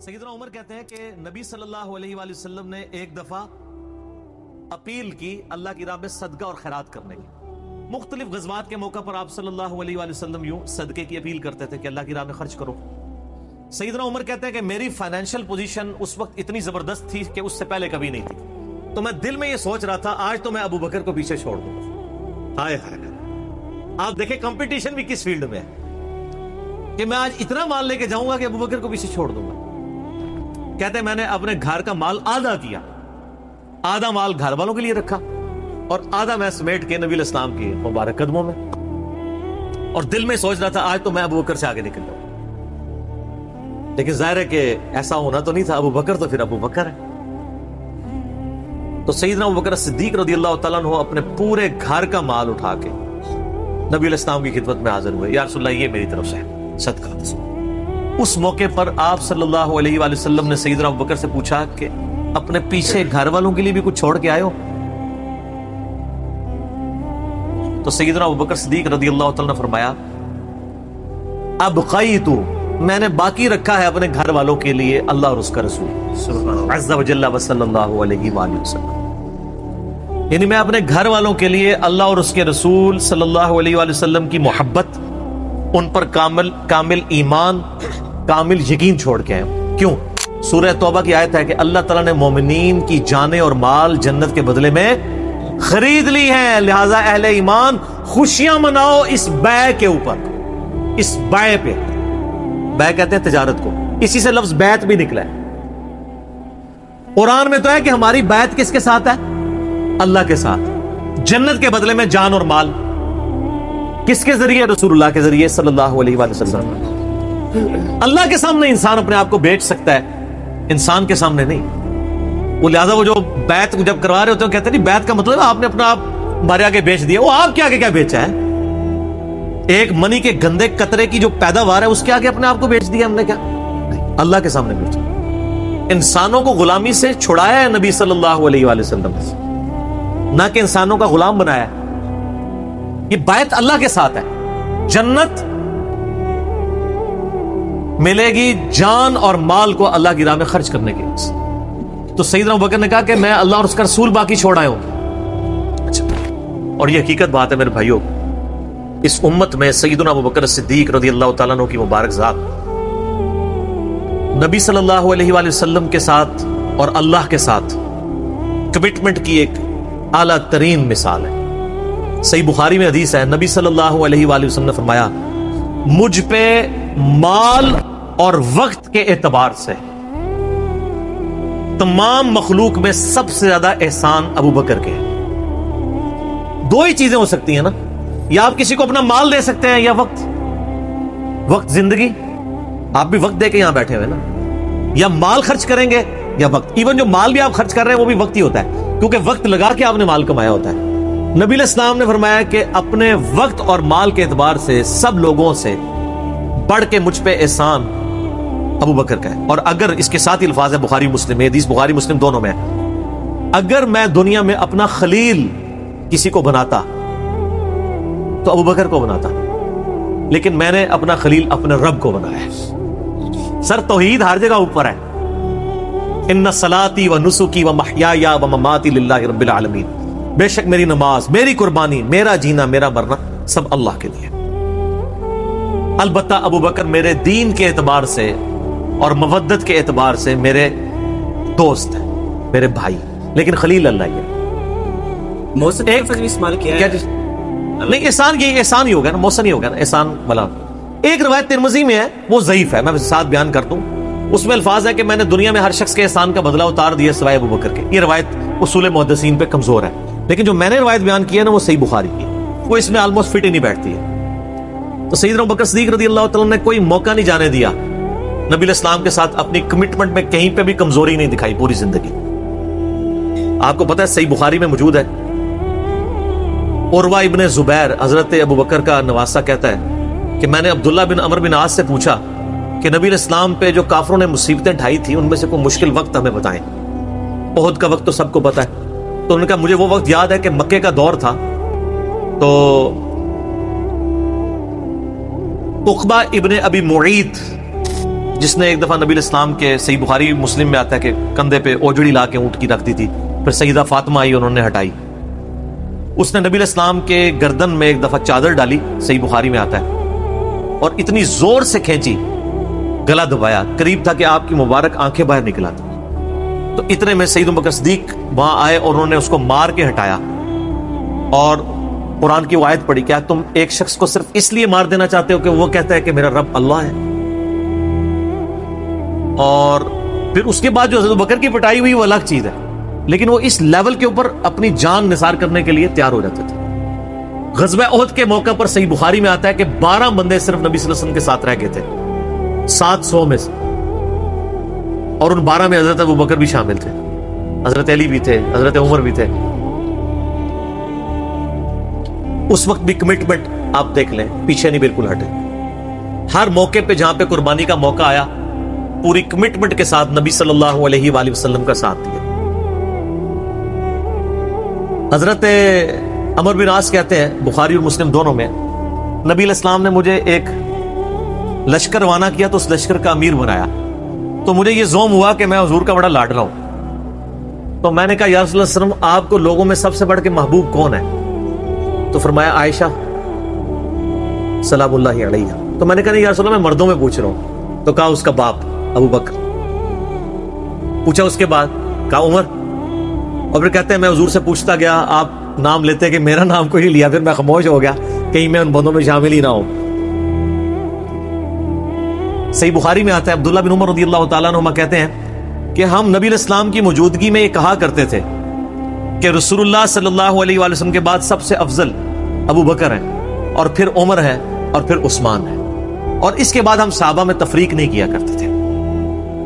سیدنا عمر کہتے ہیں کہ نبی صلی اللہ علیہ وآلہ وسلم نے ایک دفعہ اپیل کی اللہ کی راہ میں صدقہ اور خیرات کرنے کی. مختلف غزوات کے موقع پر آپ صلی اللہ علیہ وآلہ وسلم یوں صدقے کی اپیل کرتے تھے کہ اللہ کی راہ میں خرچ کرو. سیدنا عمر کہتے ہیں کہ میری فائنینشیل پوزیشن اس وقت اتنی زبردست تھی کہ اس سے پہلے کبھی نہیں تھی. تو میں دل میں یہ سوچ رہا تھا آج تو میں ابو بکر کو پیچھے چھوڑ دوں گا. ہائے ہائے، آپ دیکھیں کمپٹیشن بھی کس فیلڈ میں ہے کہ میں آج اتنا مال لے کے جاؤں گا کہ ابو بکر کو پیچھے چھوڑ دوں گا. کہتے ہیں میں نے اپنے گھر کا مال آدھا کیا، آدھا مال گھر والوں کے لیے رکھا اور آدھا میں سمیٹ کے نبی علیہ السلام کے مبارک قدموں میں، اور دل میں سوچ رہا تھا آج تو میں ابو بکر سے آگے نکل جاؤں. لیکن ظاہر ہے کہ ایسا ہونا تو نہیں تھا. ابو بکر تو پھر ابو بکر ہے. تو سیدنا ابو بکر صدیق رضی اللہ تعالیٰ عنہ اپنے پورے گھر کا مال اٹھا کے نبی علیہ السلام کی خدمت میں حاضر ہوئے. یا رسول اللہ، یہ میری طرف سے صدقہ. اس موقع پر آپ صلی اللہ علیہ وآلہ وسلم نے سیدنا ابو بکر سے پوچھا کہ اپنے پیچھے گھر والوں کے لیے بھی کچھ چھوڑ کے آئے ہو؟ تو سیدنا ابو بکر صدیق رضی اللہ تعالیٰ نے فرمایا ابقیت، میں نے باقی رکھا ہے اپنے گھر والوں کے لیے اللہ اور اس کا رسول عز و جل و صلی اللہ علیہ وآلہ وسلم. یعنی میں اپنے گھر والوں کے لیے اللہ اور اس کے رسول صلی اللہ علیہ وآلہ وسلم کی محبت، ان پر کامل ایمان، کامل یقین چھوڑ کے ہیں. کیوں؟ سورہ توبہ کی آیت ہے کہ اللہ تعالیٰ نے مومنین کی جانیں اور مال جنت کے بدلے میں خرید لی ہیں، لہذا اہل ایمان خوشیاں مناؤ اس بیع کے اوپر، اس بیع پہ. بیع کہتے ہیں تجارت کو، اسی سے لفظ بیعت بھی نکلا ہے. قرآن میں تو ہے کہ ہماری بیعت کس کے ساتھ ہے؟ اللہ کے ساتھ. جنت کے بدلے میں جان اور مال کس کے ذریعے؟ رسول اللہ کے ذریعے صلی اللہ علیہ وآلہ وسلم. اللہ کے سامنے انسان اپنے آپ کو بیچ سکتا ہے، انسان کے سامنے نہیں. وہ لہذا وہ جو بیعت جب کروا رہے ہوتے ہیں کہتے ہیں نہیں، بیعت کا مطلب آپ نے اپنا آپ ہمارے آگے بیچ دیا. وہ آپ کے آگے کیا بیچا ہے؟ ایک منی کے گندے قطرے کی جو پیداوار ہے اس کے آگے اپنے آپ کو بیچ دیا ہم نے. کیا اللہ کے سامنے بیچا. انسانوں کو غلامی سے چھڑایا ہے نبی صلی اللہ علیہ وآلہ وسلم، نہ کہ انسانوں کا غلام بنایا. یہ بیعت اللہ کے ساتھ ہے. جنت ملے گی جان اور مال کو اللہ کی راہ میں خرچ کرنے کے لیے. تو سیدنا ابو بکر نے کہا کہ میں اللہ اور اس کا رسول باقی چھوڑ آیا ہوں. اچھا، اور یہ حقیقت بات ہے میرے بھائیوں، اس امت میں سیدنا ابو بکر صدیق رضی اللہ تعالیٰ عنہ کی مبارک ذات نبی صلی اللہ علیہ وآلہ وسلم کے ساتھ اور اللہ کے ساتھ کمٹمنٹ کی ایک اعلیٰ ترین مثال ہے. صحیح بخاری میں حدیث ہے، نبی صلی اللہ علیہ وآلہ وسلم نے فرمایا مجھ پہ مال اور وقت کے اعتبار سے تمام مخلوق میں سب سے زیادہ احسان ابو بکر کے ہیں. دو ہی چیزیں ہو سکتی ہیں نا، یا آپ کسی کو اپنا مال دے سکتے ہیں یا وقت زندگی. آپ بھی وقت دے کے یہاں بیٹھے ہوئے نا، یا مال خرچ کریں گے یا وقت. ایون جو مال بھی آپ خرچ کر رہے ہیں وہ بھی وقت ہی ہوتا ہے، کیونکہ وقت لگا کے آپ نے مال کمایا ہوتا ہے. نبی علیہ السلام نے فرمایا کہ اپنے وقت اور مال کے اعتبار سے سب لوگوں سے بڑھ کے مجھ پہ احسان ابو بکر کا ہے. اور اگر اس کے ساتھ ہی الفاظ ہے بخاری مسلم، حدیث بخاری مسلم دونوں میں ہے، اگر میں دنیا میں اپنا خلیل کسی کو بناتا تو ابو بکر کو بناتا، لیکن میں نے اپنا خلیل اپنے رب کو بنایا ہے. سر توحید ہر جگہ اوپر ہے. ان صلاتی و نسکی و محیای و مماتی للہ رب العالمین، بے شک میری نماز، میری قربانی، میرا جینا، میرا مرنا سب اللہ کے لیے. البتہ ابو بکر میرے دین کے اعتبار سے اور مودت کے اعتبار سے میرے دوست ہیں، میرے بھائی، لیکن خلیل اللہ ہی ہے. نہیں، احسان یہ احسان ہی ہوگا نا، موسن ہی ہوگا نا احسان والا. ایک روایت ترمذی میں ہے، وہ ضعیف ہے، میں ساتھ بیان کر دوں. اس میں الفاظ ہے کہ میں نے دنیا میں ہر شخص کے احسان کا بدلہ اتار دیا سوائے ابو بکر کے. یہ روایت اصول محدثین پہ کمزور ہے، لیکن جو میں نے روایت بیان کی ہے نا وہ صحیح بخاری کی ہے، وہ اس میں آلموسٹ فٹ ہی نہیں بیٹھتی ہے. تو سیدنا ابو بکر صدیق رضی اللہ تعالیٰ نے کوئی موقع نہیں جانے دیا نبی علیہ السلام کے ساتھ، اپنی کمٹمنٹ میں کہیں پہ بھی کمزوری نہیں دکھائی پوری زندگی. آپ کو پتہ ہے صحیح بخاری میں موجود ہے، عروہ ابن زبیر حضرت ابو بکر کا نواسہ کہتا ہے کہ میں نے عبداللہ بن عمر بن عاص سے پوچھا کہ نبی علیہ السلام پہ جو کافروں نے مصیبتیں ڈھائی تھی ان میں سے کوئی مشکل وقت ہمیں بتائیں. احد کا وقت تو سب کو پتہ ہے. تو انہوں نے کہا مجھے وہ وقت یاد ہے کہ مکے کا دور تھا، تو عقبہ ابن ابی معیط جس نے ایک دفعہ نبی الاسلام کے، صحیح بخاری مسلم میں آتا ہے کہ کندھے پہ اوجڑی لا کے اونٹ کی رکھ دی تھی، پھر سیدہ فاطمہ آئی، انہوں نے ہٹائی. اس نے نبی الاسلام کے گردن میں ایک دفعہ چادر ڈالی، صحیح بخاری میں آتا ہے، اور اتنی زور سے کھینچی، گلا دبایا، قریب تھا کہ آپ کی مبارک آنکھیں باہر نکل آتی. تو اتنے میں سید ابوبکر صدیق وہاں آئے اور انہوں نے اس کو مار کے ہٹایا، اور قرآن کی وہ آیت پڑھی، کیا تم ایک شخص کو صرف اس لیے مار دینا چاہتے ہو کہ وہ کہتا ہے کہ میرا رب اللہ ہے؟ اور پھر اس کے بعد جو حضرت ابوبکر کی پٹائی ہوئی وہ الگ چیز ہے، لیکن وہ اس لیول کے اوپر اپنی جان نثار کرنے کے لیے تیار ہو جاتے تھے. غزوہ احد کے موقع پر صحیح بخاری میں آتا ہے کہ 12 بندے صرف نبی صلی اللہ علیہ وسلم کے ساتھ رہ گئے تھے 700 میں سے، اور ان 12 میں حضرت ابوبکر بھی شامل تھے، حضرت علی بھی تھے، حضرت عمر بھی تھے. اس وقت بھی کمٹمنٹ آپ دیکھ لیں، پیچھے نہیں بالکل ہٹے. ہر موقع پہ جہاں پہ قربانی کا موقع آیا پوری کمٹمنٹ کے ساتھ نبی صلی اللہ علیہ وآلہ وسلم کا ساتھ دیا. حضرت عمر بن عاص کہتے ہیں، بخاری اور مسلم دونوں میں، نبی علیہ السلام نے مجھے ایک لشکر روانہ کیا تو اس لشکر کا امیر بنایا، تو مجھے یہ زوم ہوا کہ میں حضور کا بڑا لاڈلا ہوں. تو میں نے کہا یا رسول اللہ صلی اللہ علیہ وسلم، آپ کو لوگوں میں سب سے بڑھ کے محبوب کون ہے؟ تو فرمایا عائشہ سلام اللہ علیہ. تو میں نے کہا نہیں یا رسول اللہ، میں مردوں میں پوچھ رہا ہوں. تو کہا اس کا باپ ابو بکر. پوچھا اس کے بعد، کہا عمر. اور پھر کہتے ہیں میں حضور سے پوچھتا گیا، آپ نام لیتے کہ میرا نام کوئی لیا، پھر میں خاموش ہو گیا کہیں میں ان بندوں میں شامل ہی نہ ہوں. صحیح بخاری میں آتا ہے، عبداللہ بن عمر رضی اللہ تعالیٰ عنہما کہتے ہیں کہ ہم نبی علیہ السلام کی موجودگی میں یہ کہا کرتے تھے کہ رسول اللہ صلی اللہ علیہ وآلہ وسلم کے بعد سب سے افضل ابو بکر ہیں، اور پھر عمر ہے، اور پھر عثمان ہے. اور اس کے بعد ہم صحابہ میں تفریق نہیں کیا کرتے تھے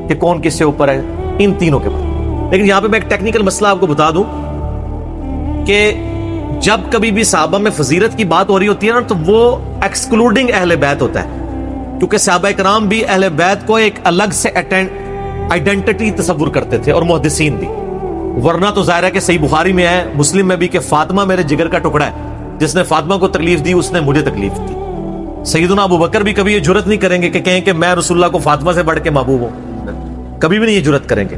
کہ کون کس سے اوپر ہے، ان تینوں کے بعد. لیکن یہاں پہ میں ایک ٹیکنیکل مسئلہ آپ کو بتا دوں کہ جب کبھی بھی صحابہ میں فضیلت کی بات ہو رہی ہوتی ہے نا، تو وہ ایکسکلوڈنگ اہل بیت ہوتا ہے، کیونکہ صحابہ کرام بھی اہل بیت کو ایک الگ سے آئیڈینٹی تصور کرتے تھے، اور محدثین بھی. ورنہ تو ظاہر ہے کہ صحیح بخاری میں ہے، مسلم میں بھی، کہ فاطمہ میرے جگر کا ٹکڑا ہے، جس نے فاطمہ کو تکلیف دی اس نے مجھے تکلیف دی. سیدنا ابو بکر بھی کبھی یہ جرت نہیں کریں گے کہ کہیں کہ میں رسول اللہ کو فاطمہ سے بڑھ کے محبوب ہوں، کبھی بھی نہیں یہ جرت کریں گے.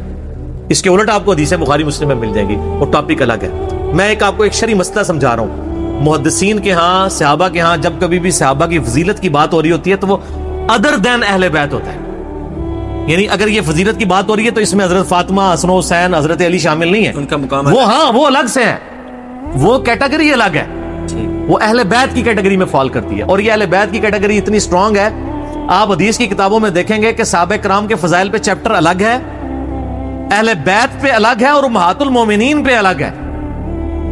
اس کے الٹ آپ کو حدیثیں بخاری مسلم میں مل جائیں گی، وہ ٹاپک الگ ہے. میں ایک آپ کو ایک شرعی مسئلہ سمجھا رہا ہوں. محدثین کے ہاں، صحابہ کے ہاں، جب کبھی بھی صحابہ کی فضیلت کی بات ہو رہی ہوتی ہے تو وہ ادر دین اہل بیت ہوتا ہے. یعنی اگر یہ فضیلت کی بات ہو رہی ہے تو اس میں حضرت فاطمہ، حسن و حسین، حضرت علی شامل نہیں ہے، ان کا مقام وہ ہاں وہ الگ سے ہے، وہ کیٹیگری الگ ہے، وہ اہل بیت کی کیٹیگری میں فال کرتی ہے. اور یہ اہل بیت کی کیٹیگری اتنی سٹرونگ ہے، آپ حدیث کی کتابوں میں دیکھیں گے کہ صحابہ کرام کے فضائل پہ چیپٹر الگ ہے، اہل بیت پہ الگ ہے، اور امہات المومنین پہ الگ ہے.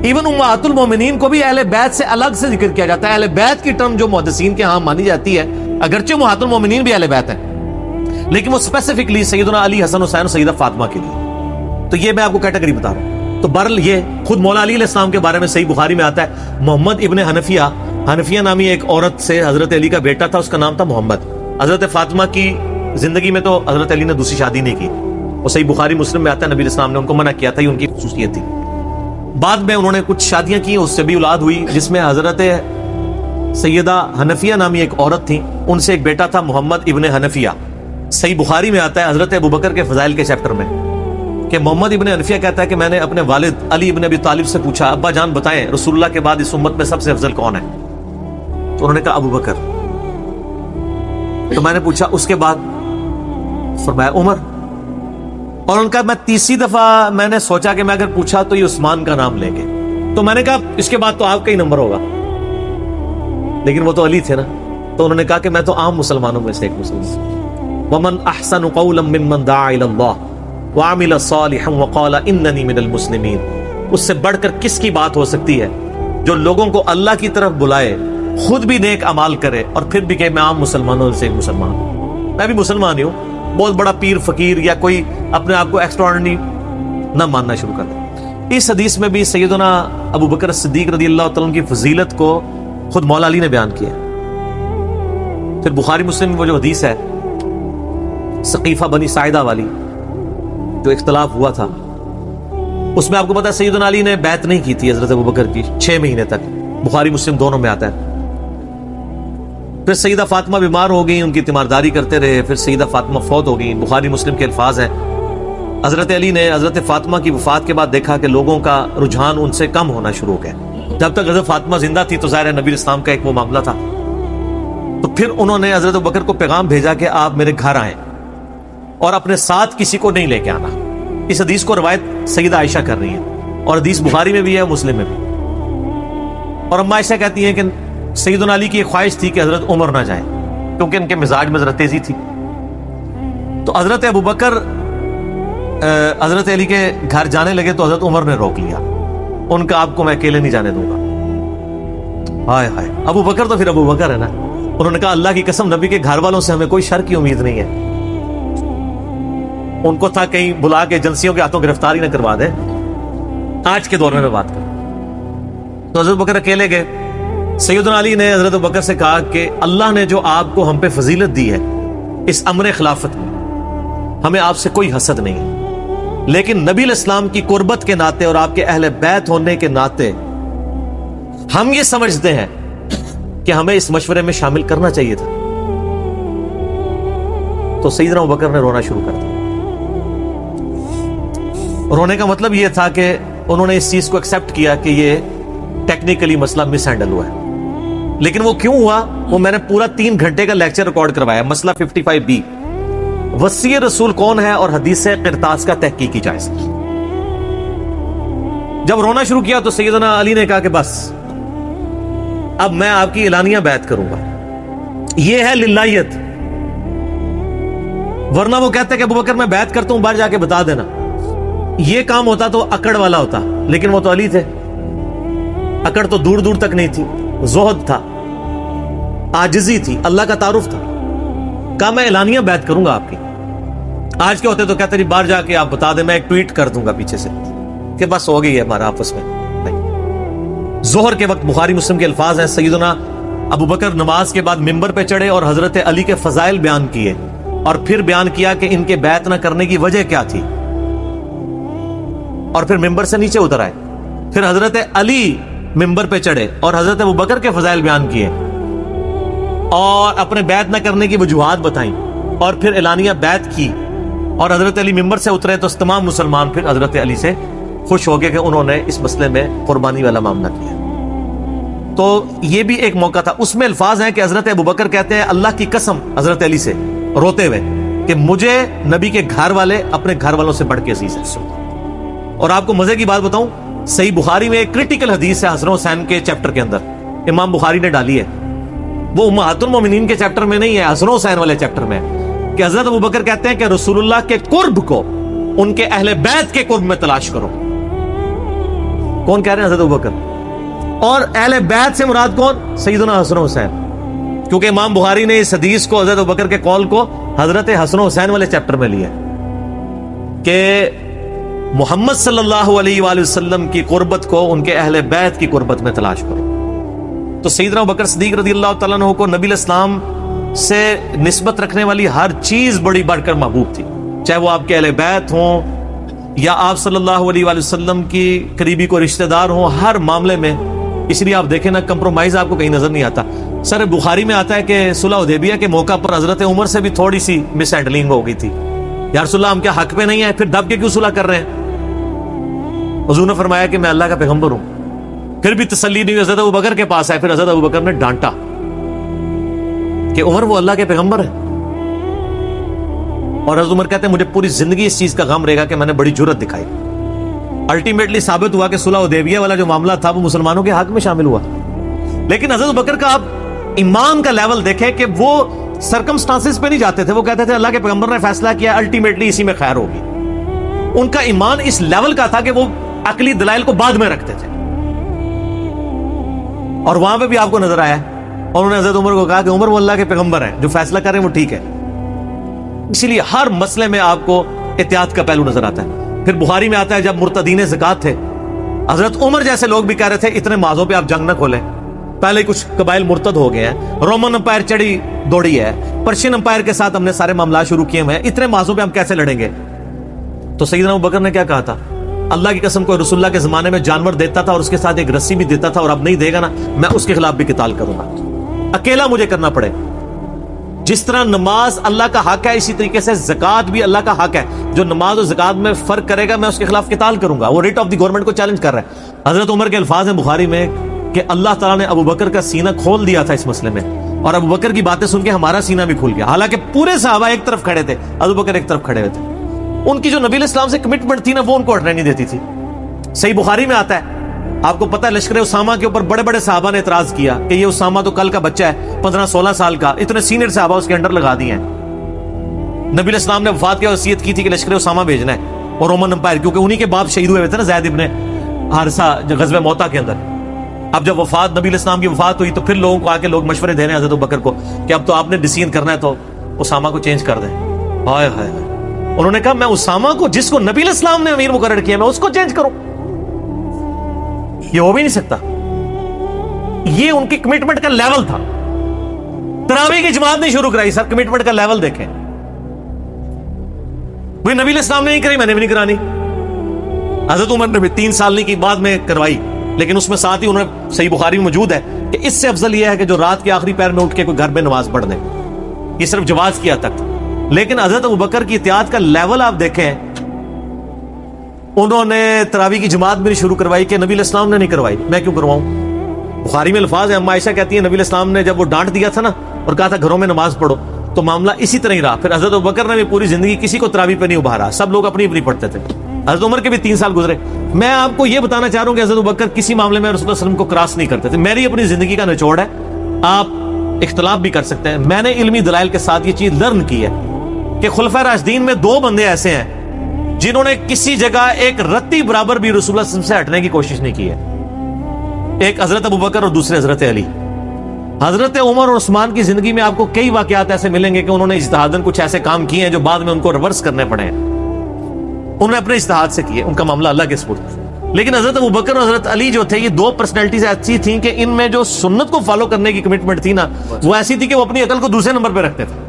ایون امہات المومنین کو بھی اہل بیت سے الگ سے ذکر کیا جاتا ہے. اہل بیت کی ٹرم جو محدثین کے ہاں مانی جاتی ہے، اگرچہ امہات المومنین بھی اہل بیت ہیں، لیکن وہ اسپیسیفکلی سیدنا علی، حسن حسین اور سیدہ فاطمہ کے لیے. تو یہ میں آپ کو کیٹیگری بتا رہا ہوں. تو بہرحال یہ خود مولا علی علیہ السلام کے بارے میں صحیح بخاری میں آتا ہے، محمد ابن حنفیہ نامی ایک عورت سے حضرت علی کا بیٹا تھا، اس کا نام تھا محمد. حضرت فاطمہ کی زندگی میں تو حضرت علی نے دوسری شادی نہیں کی، اور صحیح بخاری مسلم میں آتا ہے نبی علیہ السلام نے ان کو منع کیا تھا، یہ ان کی خصوصیت تھی. بعد میں انہوں نے کچھ شادیاں کی، اس سے بھی اولاد ہوئی، جس میں حضرت سیدہ حنفیہ نامی ایک عورت تھی، ان سے ایک بیٹا تھا محمد ابن حنفیہ. صحیح بخاری میں آتا ہے حضرت ابوبکر کے فضائل کے چیپٹر میں کہ محمد ابن حنفیہ کہتا ہے کہ میں نے اپنے والد علی ابن ابی طالب سے پوچھا، ابا جان بتائیں رسول اللہ کے بعد اس امت میں سب سے افضل کون ہے؟ تو انہوں نے کہا ابو بکر. تو میں نے پوچھا اس کے بعد؟ فرمایا عمر. اور ان کا میں تیسری دفعہ میں نے سوچا کہ میں اگر پوچھا تو یہ عثمان کا نام لیں گے، تو میں نے کہا اس کے بعد تو آپ کا ہی نمبر ہوگا، لیکن وہ تو علی تھے نا. تو انہوں نے کہا کہ میں تو عام مسلمانوں میں سے ایک مسلمان. ومن احسن قولا ممن دعا الى اللہ وعمل صالحا وقال اننی من المسلمین. اس سے بڑھ کر کس کی بات ہو سکتی ہے جو لوگوں کو اللہ کی طرف بلائے، خود بھی نیک اعمال کرے، اور پھر بھی کہ میں عام مسلمانوں سے ایک مسلمان ہوں. میں بھی مسلمان ہی ہوں. بہت بڑا پیر فقیر یا کوئی اپنے آپ کو ایکسٹراڈنری نہ ماننا شروع کر دے. اس حدیث میں بھی سیدنا ابو بکر صدیق رضی اللہ تعالیٰ کی فضیلت کو خود مولا علی نے بیان کیا. پھر بخاری مسلم میں وہ جو حدیث ہے سقیفہ بنی ساعدہ والی، جو اختلاف ہوا تھا، اس میں آپ کو پتا ہے سیدنا علی نے بیعت نہیں کی تھی حضرت ابوبکر کی 6 مہینے تک. بخاری مسلم دونوں میں آتا ہے. پھر سیدہ فاطمہ بیمار ہو گئی، ان کی تیمارداری کرتے رہے، پھر سیدہ فاطمہ فوت ہو گئی۔ بخاری مسلم کے الفاظ ہیں، حضرت علی نے حضرت فاطمہ کی وفات کے بعد دیکھا کہ لوگوں کا رجحان ان سے کم ہونا شروع ہو گیا۔ جب تک حضرت فاطمہ زندہ تھی تو ظاہر نبی اسلام کا ایک وہ معاملہ تھا، تو پھر انہوں نے حضرت ابوبکر کو پیغام بھیجا کہ آپ میرے گھر آئیں اور اپنے ساتھ کسی کو نہیں لے کے آنا۔ اس حدیث کو روایت سیدہ عائشہ کر رہی ہے، اور حدیث بخاری میں بھی ہے، مسلم میں بھی۔ اور اما عائشہ کہتی ہیں کہ سیدنا علی کی ایک خواہش تھی کہ حضرت عمر نہ جائیں، کیونکہ ان کے مزاج میں ذرا تیزی تھی۔ تو حضرت ابوبکر حضرت علی کے گھر جانے لگے تو حضرت عمر نے روک لیا، ان کا آپ کو میں اکیلے نہیں جانے دوں گا۔ ہائے ہائے، ابو بکر تو پھر ابو بکر ہے نا۔ انہوں نے کہا اللہ کی قسم نبی کے گھر والوں سے ہمیں کوئی شر کی امید نہیں ہے۔ ان کو تھا کہیں بلا کے ایجنسیوں کے ہاتھوں گرفتاری نہ کروا دے۔ آج کے دور میں بات کروں تو حضرت بکر اکیلے گئے۔ سیدنا علی نے حضرت بکر سے کہا کہ اللہ نے جو آپ کو ہم پہ فضیلت دی ہے اس امر خلافت میں، ہمیں آپ سے کوئی حسد نہیں ہے، لیکن نبی الاسلام کی قربت کے ناطے اور آپ کے اہل بیت ہونے کے ناطے ہم یہ سمجھتے ہیں کہ ہمیں اس مشورے میں شامل کرنا چاہیے تھا۔ تو سیدنا ابوبکر نے رونا شروع کر دیا۔ رونے کا مطلب یہ تھا کہ انہوں نے اس چیز کو ایکسپٹ کیا کہ یہ ٹیکنیکلی مسئلہ مس ہینڈل ہوا ہے۔ لیکن وہ کیوں ہوا، وہ میں نے پورا 3 گھنٹے کا لیکچر ریکارڈ کروایا، مسئلہ 55B، وصی رسول کون ہے اور حدیث قرطاس کا تحقیقی جائزہ۔ جب رونا شروع کیا تو سیدنا علی نے کہا کہ بس اب میں آپ کی اعلانیہ بیعت کروں گا، یہ ہے للہیت۔ ورنہ وہ کہتے کہ ابوبکر میں بیعت کرتا ہوں، باہر جا کے بتا دینا۔ یہ کام ہوتا تو اکڑ والا ہوتا، لیکن وہ تو علی تھے، اکڑ تو دور دور تک نہیں تھی، زہد تھا، عاجزی تھی، اللہ کا تعارف تھا۔ کہا میں اعلانیہ بیعت کروں گا آپ کی۔ آج کے ہوتے تو کہتے باہر جا کے آپ بتا دیں، میں ایک ٹویٹ کر دوں گا پیچھے سے کہ بس ہو گئی ہے ہمارا آپس میں۔ نہیں، ظہر کے وقت بخاری مسلم کے الفاظ ہیں، سیدنا ابوبکر نماز کے بعد ممبر پہ چڑھے اور حضرت علی کے فضائل بیان کیے، اور پھر بیان کیا کہ ان کے بیعت نہ کرنے کی وجہ کیا تھی، اور پھر ممبر سے نیچے اتر آئے۔ پھر حضرت علی ممبر پہ چڑھے اور حضرت ابوبکر کے فضائل بیان کیے اور اپنے بیعت نہ کرنے کی وجوہات بتائیں، اور پھر اعلانیہ بیعت کی، اور حضرت علی ممبر سے اترے تو تمام مسلمان پھر حضرت علی سے خوش ہو گئے کہ انہوں نے اس مسئلے میں قربانی والا معاملہ کیا۔ تو یہ بھی ایک موقع تھا۔ اس میں الفاظ ہیں کہ حضرت ابوبکر کہتے ہیں اللہ کی قسم حضرت علی سے روتے ہوئے کہ مجھے نبی کے گھر والے اپنے گھر والوں سے بڑھ کے عزیز ہیں۔ اور آپ کو مزے کی بات بتاؤں، صحیح بخاری میں ایک کرٹیکل حدیث ہے حسن حسین کے چیپٹر کے اندر، امام بخاری نے ڈالی ہے، وہ امہات المومنین کے چیپٹر میں نہیں ہے، حسن حسین والے چیپٹر میں، کہ حضرت ابوبکر کہتے ہیں کہ رسول اللہ کے قرب کو ان کے اہل بیت کے قرب میں تلاش کرو۔ کون کہہ رہے ہیں؟ حضرت ابوبکر۔ اور اہل بیت سے مراد کون؟ سیدنا حسن حسین، کیونکہ امام بخاری نے اس حدیث کو، حضرت ابوبکر کے قول کو، حضرت حسن حسین والے چیپٹر میں لیا کہ محمد صلی اللہ علیہ وآلہ وسلم کی قربت کو ان کے اہل بیت کی قربت میں تلاش کرو۔ تو سیدنا ابوبکر صدیق رضی اللہ تعالیٰ عنہ کو نبی الاسلام سے نسبت رکھنے والی ہر چیز بڑی بڑھ کر محبوب تھی، چاہے وہ آپ کے اہل بیت ہوں یا آپ صلی اللہ علیہ وآلہ وسلم کی قریبی کو رشتہ دار ہوں، ہر معاملے میں۔ اس لیے آپ دیکھیں نا، کمپرومائز آپ کو کہیں نظر نہیں آتا۔ سر بخاری میں آتا ہے کہ صلح حدیبیہ کے موقع پر حضرت عمر سے بھی تھوڑی سی مس ہینڈلنگ ہو گئی تھی، یا رسول اللہ ہم کیا حق پہ نہیں ہیں، پھر دب کے کیوں صلح کر رہے ہیں؟ حضور نے فرمایا کہ میں اللہ کا پیغمبر ہوں۔ پھر بھی تسلی نہیں، حضرت ابوبکر کے پاس آئے، پھر حضرت ابوبکر نے ڈانٹا کہ عمر وہ اللہ کے پیغمبر ہے۔ اور حضرت عمر کہتے ہیں مجھے پوری زندگی اس چیز کا غم رہے گا کہ میں نے بڑی جرت دکھائی۔ الٹیمیٹلی ثابت ہوا کہ صلح حدیبیہ والا جو معاملہ تھا وہ مسلمانوں کے حق میں شامل ہوا، لیکن حضرت ابوبکر کا آپ ایمان کا لیول دیکھیں کہ وہ سرکمسٹانسز پہ نہیں جاتے تھے، وہ کہتے تھے اللہ کے پیغمبر نے فیصلہ کیا، الٹیمیٹلی اسی میں خیر ہوگی۔ ان کا ایمان اس لیول کا تھا کہ وہ عقلی دلائل کو بعد میں رکھتے تھے، اور وہاں پہ بھی آپ کو نظر آیا ہے۔ اور انہوں نے حضرت عمر کو کہا کہ عمر وہ اللہ کے پیغمبر ہیں، جو فیصلہ کر رہے ہیں وہ ٹھیک ہے۔ اسی لیے ہر مسئلے میں آپ کو احتیاط کا پہلو نظر آتا ہے۔ پھر بخاری میں آتا ہے جب مرتدین زکات تھے، حضرت عمر جیسے لوگ بھی کہہ رہے تھے اتنے مازوں پہ آپ جنگ نہ کھولیں، پہلے کچھ قبائل مرتد ہو گئے ہیں، رومن امپائر چڑھی دوڑی ہے، پرشین امپائر کے ساتھ ہم نے سارے معاملات شروع کیے ہوئے ہیں، اتنے مازوں پہ ہم کیسے لڑیں گے؟ تو سیدنا ابوبکر نے کیا کہا تھا؟ اللہ کی قسم کوئی رسول اللہ کے زمانے میں جانور دیتا تھا اور اس کے ساتھ ایک رسی بھی دیتا تھا، اور اب نہیں دے گا نا، میں اس کے خلاف بھی قتال کروں گا۔ اکیلا مجھے کرنا پڑے. جس طرح نماز اللہ کا حق ہے اسی طریقے سے زکات بھی اللہ کا حق ہے. جو نماز اور زکات میں فرق کرے گا میں اس کے خلاف قتال کروں گا. وہ ریٹ آف دی گورنمنٹ کو چیلنج کر رہا ہے. حضرت عمر کے الفاظ ہیں بخاری میں کہ اللہ تعالیٰ نے ابو بکر کا سینہ کھول دیا تھا اس مسئلے میں, اور ابو بکر کی باتیں سن کے ہمارا سینہ بھی کھل گیا. حالانکہ پورے صحابہ ایک طرف کھڑے تھے, ابو بکر ایک طرف کھڑے ہوئے تھے. ان کی جو نبی علیہ السلام سے کمٹمنٹ تھی نا وہ ان کو ہٹنے نہیں دیتی تھی. صحیح بخاری میں آتا ہے, آپ کو پتہ ہے لشکر اسامہ کے اوپر بڑے بڑے صحابہ نے اعتراض کیا کہ یہ اسامہ تو کل کا بچہ ہے 15-16 سال کا, اتنے سینئر صحابہ اس کے انڈر لگا دیے ہیں. نبی علیہ السلام نے وفات کی وصیت کی تھی کہ لشکر اسامہ بھیجنا ہے اور رومن امپائر, کیونکہ انہی کے باپ شہید ہوئے تھے نا زید ابن حارثہ غزوہ موتا کے اندر. اب جب وفات نبی علیہ السلام کی وفات ہوئی تو پھر لوگوں کو آ کے لوگ مشورے دے رہے ہیں حضرت ابوبکر کو کہ اب تو آپ نے ڈیسیژن کرنا ہے تو اسامہ کو چینج کر دیں. ہائے ہائے, انہوں نے کہا میں اسامہ کو جس کو نبی علیہ السلام نے امیر مقرر کیا میں اس کو چینج کروں, یہ ہو بھی نہیں سکتا. یہ ان کی کمٹمنٹ کا لیول تھا. تراویح کی جماعت نہیں شروع کرائی, سر کمٹمنٹ کا لیول دیکھیں. وہ نبی علیہ السلام نے نہیں کرائی, میں نے بھی نہیں کرانی. حضرت عمر نے بھی 3 سال نہیں کی, بعد میں کروائی, لیکن اس میں ساتھ ہی انہوں نے صحیح بخاری میں موجود ہے کہ اس سے افضل یہ ہے کہ جو رات کے آخری پہر میں اٹھ کے کوئی گھر میں نماز پڑھ دے. یہ صرف جواز کی حد تک. لیکن حضرت ابوبکر کی اطاعت کا لیول آپ دیکھیں, انہوں نے تراویح کی جماعت بھی نہیں شروع کروائی کہ نبی علیہ السلام نے نہیں کروائی, میں کیوں کرواؤں. بخاری میں الفاظ ہیں, اما عائشہ کہتی ہیں نبی علیہ السلام نے جب وہ ڈانٹ دیا تھا نا اور کہا تھا گھروں میں نماز پڑھو تو معاملہ اسی طرح ہی رہا. پھر حضرت ابوبکر نے بھی پوری زندگی کسی کو تراویح پہ نہیں ابھارا, سب لوگ اپنی اپنی پڑھتے تھے. حضرت عمر کے بھی 3 سال گزرے. میں آپ کو یہ بتانا چاہ رہا ہوں کہ حضرت ابوبکر کسی معاملے میں رسول اللہ صلی اللہ علیہ وسلم کو کراس نہیں کرتے تھے. میری اپنی زندگی کا نچوڑ ہے, آپ اختلاف بھی کر سکتے ہیں. میں نے علمی دلائل کے ساتھ یہ چیز لرن کی ہے کہ خلفائے راشدین میں 2 بندے ایسے ہیں جنہوں نے کسی جگہ ایک رتی برابر بھی رسول اللہ صلی اللہ علیہ وسلم سے ہٹنے کی کوشش نہیں کی ہے. ایک حضرت ابوبکر اور دوسرے حضرت علی. حضرت عمر اور عثمان کی زندگی میں آپ کو کئی واقعات ایسے ملیں گے کہ انہوں نے اجتہاداً کچھ ایسے کام کیے ہیں جو بعد میں ان کو ریورس کرنے پڑے ہیں. انہوں نے اپنے اجتہاد سے کیے, ان کا معاملہ اللہ کے سپرد. لیکن حضرت ابوبکر اور حضرت علی جو تھے یہ 2 پرسنالٹیز ایسی تھیں کہ ان میں جو سنت کو فالو کرنے کی کمٹمنٹ تھی نا وہ ایسی تھی کہ وہ اپنی عقل کو دوسرے نمبر پہ رکھتے تھے.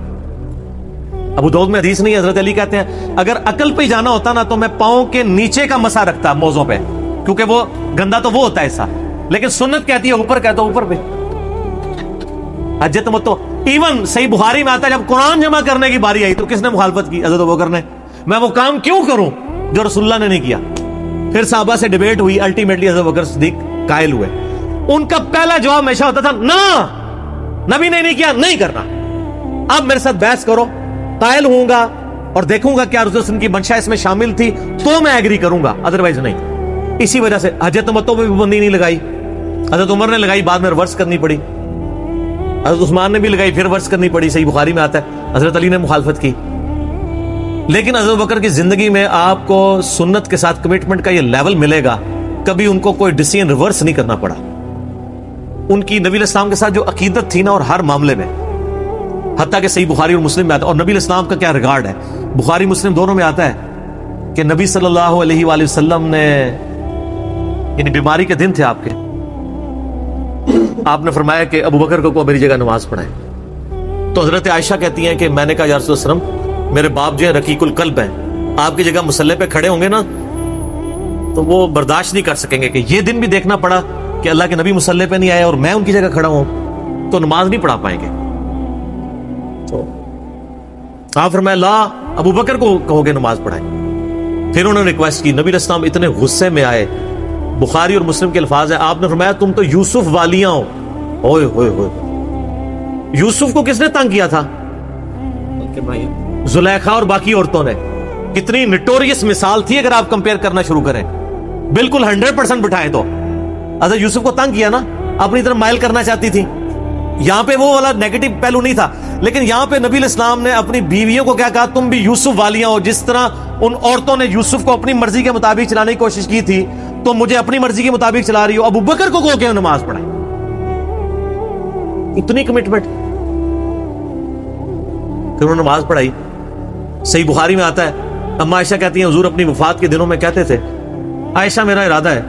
ابو داؤد میں حدیث نہیں, حضرت علی کہتے ہیں اگر عقل پہ جانا ہوتا نا تو میں پاؤں کے نیچے کا مسا رکھتا موزوں پہ, کیونکہ وہ گندا تو وہ ہوتا ہے ایسا, لیکن سنت کہتی ہے اوپر, کہتا اوپر پہ. حج تمتع ایون صحیح بخاری میں آتا ہے جب قرآن جمع کرنے کی باری آئی تو کس نے مخالفت کی؟ حضرت ابوبکر نے. میں وہ کام کیوں کروں جو رسول اللہ نے نہیں کیا. پھر صحابہ سے ڈیبیٹ ہوئی, الٹیمیٹلی حضرت ابوبکر صدیق قائل ہوئے. ان کا پہلا جواب ہمیشہ ہوتا تھا نہ, نبی نے نہیں کیا, نہیں کرنا. اب میرے ساتھ بحث کرو, قائل ہوں گا اور دیکھوں گا کیا رسول اللہ کی منشا اس میں شامل تھی تو میں ایگری کروں گا, ادروائز نہیں. اسی وجہ سے حج تمتع پہ بھی پابندی نہیں لگائی. حضرت عمر نے لگائی, بعد میں ریورس کرنی پڑی. حضرت عثمان نے بھی لگائی, پھر ریورس کرنی پڑی. صحیح بخاری میں آتا ہے حضرت علی نے مخالفت کی. لیکن حضرت ابوبکر کی زندگی میں آپ کو سنت کے ساتھ کمٹمنٹ کا یہ لیول ملے گا, کبھی ان کو کوئی ڈیسیژن ریورس نہیں کرنا پڑا. ان کی نبی علیہ السلام کے ساتھ جو عقیدت تھی نا اور ہر معاملے میں, حتیٰ کہ صحیح بخاری اور مسلم میں آتا ہے. اور نبی علیہ السلام کا کیا ریگارڈ ہے, بخاری مسلم دونوں میں آتا ہے کہ نبی صلی اللہ علیہ وآلہ وسلم نے, یعنی بیماری کے دن تھے آپ کے, آپ نے فرمایا کہ ابوبکر کو میری جگہ نماز پڑھائیں. تو حضرت عائشہ کہتی ہیں کہ میں نے کہا یا رسول اللہ صلی اللہ علیہ وسلم میرے باپ جو ہے رقیق القلب ہیں, آپ کی جگہ مصلی پہ کھڑے ہوں گے نا تو وہ برداشت نہیں کر سکیں گے کہ یہ دن بھی دیکھنا پڑا کہ اللہ کے نبی مصلی پہ نہیں آئے اور میں ان کی جگہ کھڑا ہوں تو نماز نہیں پڑھا پائیں گے. تو آپ فرمایا لا, ابوبکر کو کہو گے نماز پڑھائیں. پھر انہوں نے ریکویسٹ کی, نبی علیہ السلام اتنے غصے میں آئے. بخاری اور مسلم کے الفاظ ہیں, آپ نے فرمایا تم تو یوسف والیاں ہو. اوئے ہوئے ہوئے, یوسف کو کس نے تنگ کیا تھا؟ زلیخا اور باقی عورتوں نے. کتنی نٹوریس مثال تھی اگر آپ کمپیئر کرنا شروع کریں, بالکل 100% بٹھائیں تو. حضرت یوسف کو تنگ کیا نا, اپنی طرف مائل کرنا چاہتی تھی. یہاں پہ وہ والا نیگیٹو پہلو نہیں تھا, لیکن یہاں پہ نبی علیہ السلام نے اپنی بیویوں کو کیا کہا, تم بھی یوسف والیاں ہو. جس طرح ان عورتوں نے یوسف کو اپنی مرضی کے مطابق چلانے کی کوشش کی تھی تو مجھے اپنی مرضی کے مطابق چلا رہی ہو. ابوبکر کو کہو کہ نماز پڑھائیں. اتنی کمٹمنٹ. پھر انہوں نے نماز پڑھائی. صحیح بخاری میں آتا ہے, اما عائشہ کہتی ہیں حضور اپنی وفات کے دنوں میں کہتے تھے, عائشہ میرا ارادہ ہے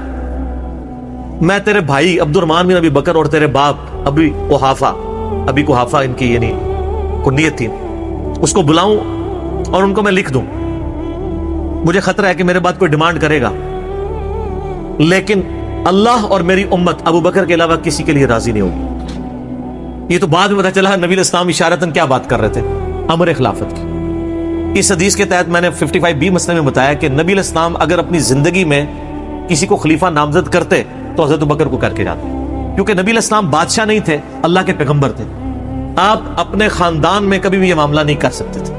میں تیرے بھائی عبد الرحمن بن ابی بکر اور تیرے باپ ابی قحافہ ان کی یعنی کنیت تھی, اس کو بلاؤں اور ان کو میں لکھ دوں. مجھے خطرہ ہے کہ میرے بعد کوئی ڈیمانڈ کرے گا, لیکن اللہ اور میری امت ابو بکر کے علاوہ کسی کے لیے راضی نہیں ہوگی. یہ تو بعد میں پتہ چلا نبی علیہ السلام اشارتاً کیا بات کر رہے تھے؟ امر خلافت کی۔ اس حدیث کے تحت میں نے 55B مسئلے میں بتایا کہ نبی علیہ السلام اگر اپنی زندگی میں کسی کو خلیفہ نامزد کرتے تو حضرت بکر کو کر کے جاتے، کیونکہ نبی علیہ السلام بادشاہ نہیں تھے، اللہ کے پیغمبر تھے۔ آپ اپنے خاندان میں کبھی بھی یہ معاملہ نہیں کر سکتے تھے،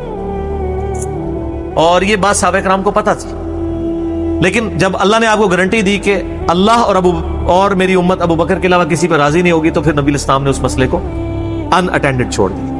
اور یہ بات صحابہ کرام کو پتہ تھی۔ لیکن جب اللہ نے آپ کو گارنٹی دی کہ اللہ اور میری امت ابو بکر کے علاوہ کسی پہ راضی نہیں ہوگی، تو پھر نبی علیہ السلام نے اس مسئلے کو ان اٹینڈڈ چھوڑ دیا۔